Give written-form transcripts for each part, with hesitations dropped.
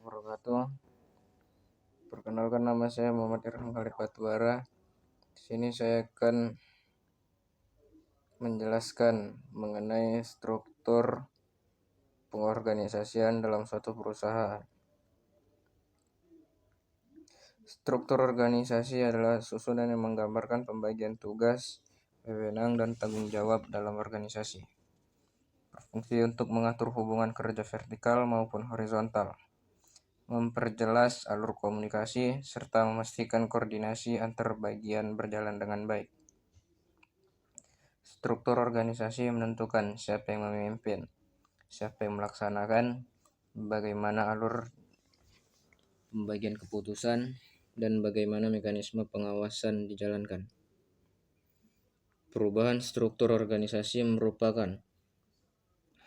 wabarakatuh. Perkenalkan, nama saya Muhammad Irham Khalid Batuara. Di sini saya akan menjelaskan mengenai struktur pengorganisasian dalam suatu perusahaan. Struktur organisasi adalah susunan yang menggambarkan pembagian tugas, wewenang, dan tanggung jawab dalam organisasi. Berfungsi untuk mengatur hubungan kerja vertikal maupun horizontal, memperjelas alur komunikasi, serta memastikan koordinasi antar bagian berjalan dengan baik. Struktur organisasi menentukan siapa yang memimpin, siapa yang melaksanakan, bagaimana alur pembagian keputusan, dan bagaimana mekanisme pengawasan dijalankan. Perubahan struktur organisasi merupakan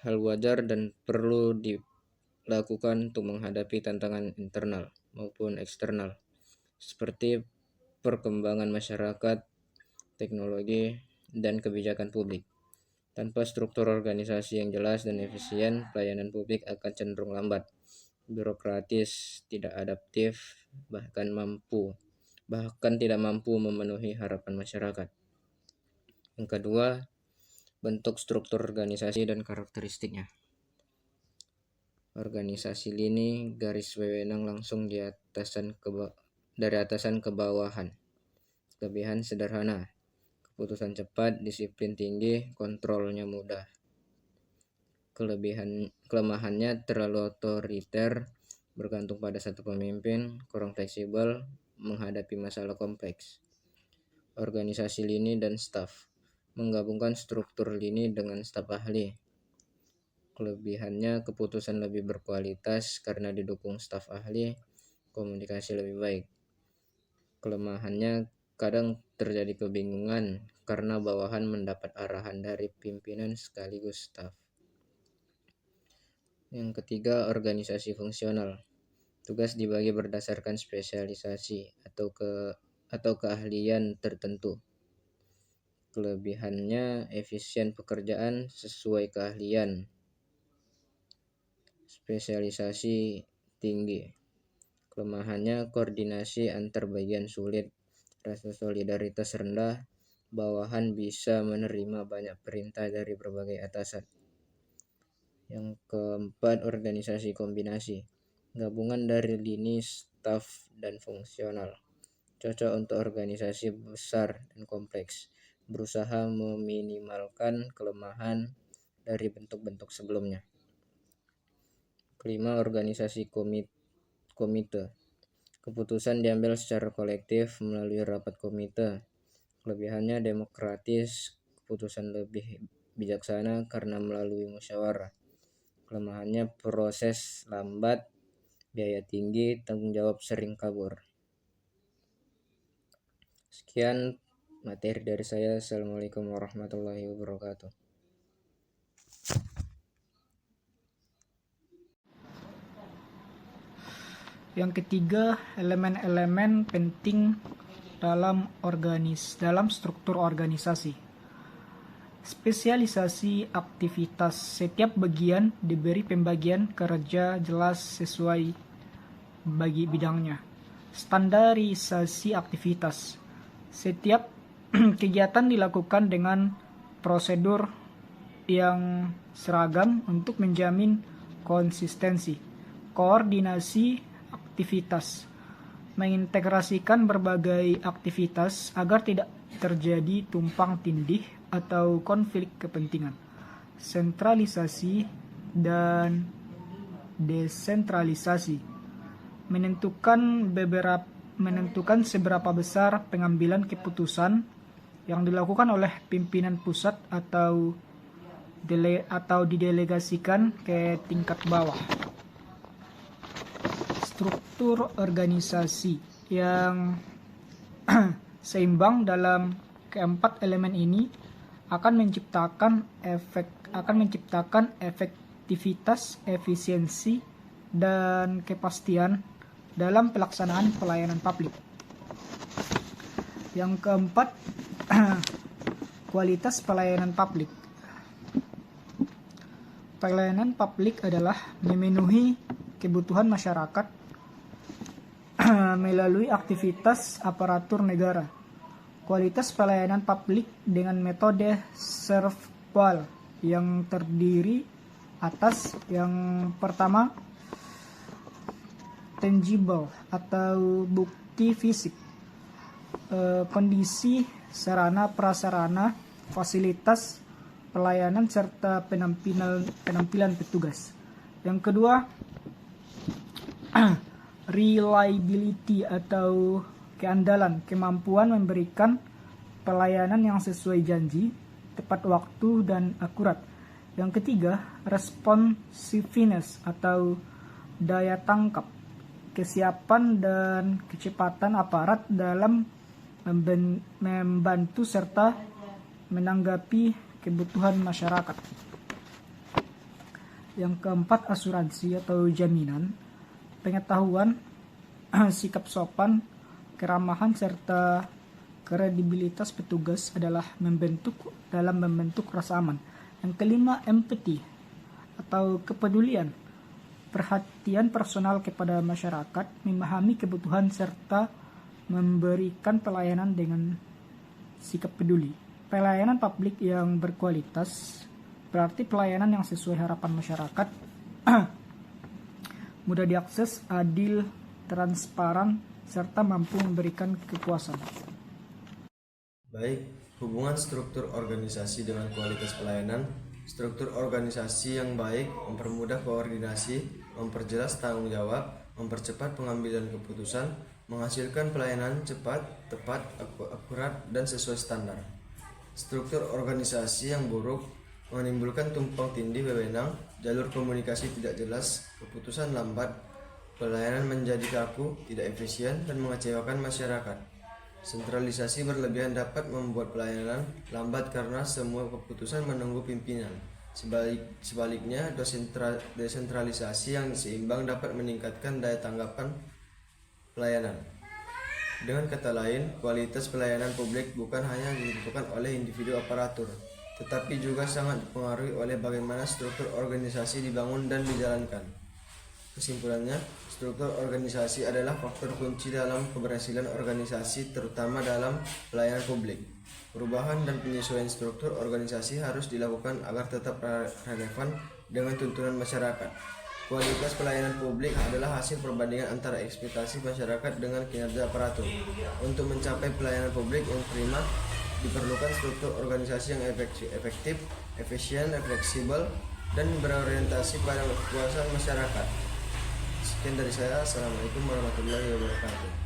hal wajar dan perlu dilakukan untuk menghadapi tantangan internal maupun eksternal, seperti perkembangan masyarakat, teknologi, dan kebijakan publik. Tanpa struktur organisasi yang jelas dan efisien, pelayanan publik akan cenderung lambat, birokratis, tidak adaptif, bahkan tidak mampu memenuhi harapan masyarakat. Yang kedua, bentuk struktur organisasi dan karakteristiknya. Organisasi lini garis wewenang langsung dari atasan ke bawahan. Kelebihan sederhana, keputusan cepat, disiplin tinggi, kontrolnya mudah. Kelemahannya terlalu otoriter, bergantung pada satu pemimpin, kurang fleksibel menghadapi masalah kompleks. Organisasi lini dan staf, menggabungkan struktur lini dengan staf ahli. Kelebihannya, keputusan lebih berkualitas karena didukung staf ahli, komunikasi lebih baik. Kelemahannya, kadang terjadi kebingungan karena bawahan mendapat arahan dari pimpinan sekaligus staf. Yang ketiga, organisasi fungsional. Tugas dibagi berdasarkan spesialisasi atau keahlian tertentu. Kelebihannya, efisien pekerjaan sesuai keahlian. Spesialisasi tinggi. Kelemahannya, koordinasi antar bagian sulit, rasa solidaritas rendah, bawahan bisa menerima banyak perintah dari berbagai atasan. Yang keempat, organisasi kombinasi. Gabungan dari lini, staf, dan fungsional. Cocok untuk organisasi besar dan kompleks. Berusaha meminimalkan kelemahan dari bentuk-bentuk sebelumnya. Kelima, organisasi komite. Keputusan diambil secara kolektif melalui rapat komite. Kelebihannya demokratis, keputusan lebih bijaksana karena melalui musyawarah. Kelemahannya proses lambat, biaya tinggi, tanggung jawab sering kabur. Sekian materi dari saya. Assalamualaikum warahmatullahi wabarakatuh. Yang ketiga, elemen-elemen penting dalam struktur organisasi. Spesialisasi aktivitas. Setiap bagian diberi pembagian kerja jelas sesuai bagi bidangnya. Standarisasi aktivitas. Setiap kegiatan dilakukan dengan prosedur yang seragam untuk menjamin konsistensi. Koordinasi aktivitas. Mengintegrasikan berbagai aktivitas agar tidak terjadi tumpang tindih atau konflik kepentingan. Sentralisasi dan desentralisasi. Menentukan seberapa besar pengambilan keputusan yang dilakukan oleh pimpinan pusat atau didelegasikan ke tingkat bawah. Struktur organisasi yang seimbang dalam keempat elemen ini akan menciptakan efektivitas, efisiensi, dan kepastian dalam pelaksanaan pelayanan publik. Yang keempat, kualitas pelayanan publik. Pelayanan publik adalah memenuhi kebutuhan masyarakat melalui aktivitas aparatur negara. Kualitas pelayanan publik dengan metode serval yang terdiri atas yang pertama tangible atau bukti fisik, kondisi sarana prasarana, fasilitas pelayanan serta penampilan petugas. Yang kedua reliability atau keandalan, kemampuan memberikan pelayanan yang sesuai janji, tepat waktu dan akurat. Yang ketiga, responsiveness atau daya tangkap, kesiapan dan kecepatan aparat dalam membantu serta menanggapi kebutuhan masyarakat. Yang keempat, asuransi atau jaminan, pengetahuan, sikap sopan, keramahan serta kredibilitas petugas adalah membentuk rasa aman. Yang kelima, empathy atau kepedulian, perhatian personal kepada masyarakat, memahami kebutuhan serta memberikan pelayanan dengan sikap peduli. Pelayanan publik yang berkualitas berarti pelayanan yang sesuai harapan masyarakat, mudah diakses, adil, transparan, serta mampu memberikan kepuasan. Baik, hubungan struktur organisasi dengan kualitas pelayanan. Struktur organisasi yang baik mempermudah koordinasi, memperjelas tanggung jawab, mempercepat pengambilan keputusan, menghasilkan pelayanan cepat, tepat, akurat, dan sesuai standar. Struktur organisasi yang buruk menimbulkan tumpang tindih wewenang, jalur komunikasi tidak jelas, keputusan lambat, pelayanan menjadi kaku, tidak efisien, dan mengecewakan masyarakat. Sentralisasi berlebihan dapat membuat pelayanan lambat karena semua keputusan menunggu pimpinan. Sebaliknya, desentralisasi yang seimbang dapat meningkatkan daya tanggapan pelayanan. Dengan kata lain, kualitas pelayanan publik bukan hanya ditentukan oleh individu aparatur, tetapi juga sangat dipengaruhi oleh bagaimana struktur organisasi dibangun dan dijalankan. Kesimpulannya, struktur organisasi adalah faktor kunci dalam keberhasilan organisasi, terutama dalam pelayanan publik. Perubahan dan penyesuaian struktur organisasi harus dilakukan agar tetap relevan dengan tuntunan masyarakat. Kualitas pelayanan publik adalah hasil perbandingan antara ekspektasi masyarakat dengan kinerja aparatur. Untuk mencapai pelayanan publik yang prima, diperlukan struktur organisasi yang efektif, efisien, fleksibel, dan berorientasi pada kepuasan masyarakat. Sekian dari saya. Assalamualaikum warahmatullahi wabarakatuh.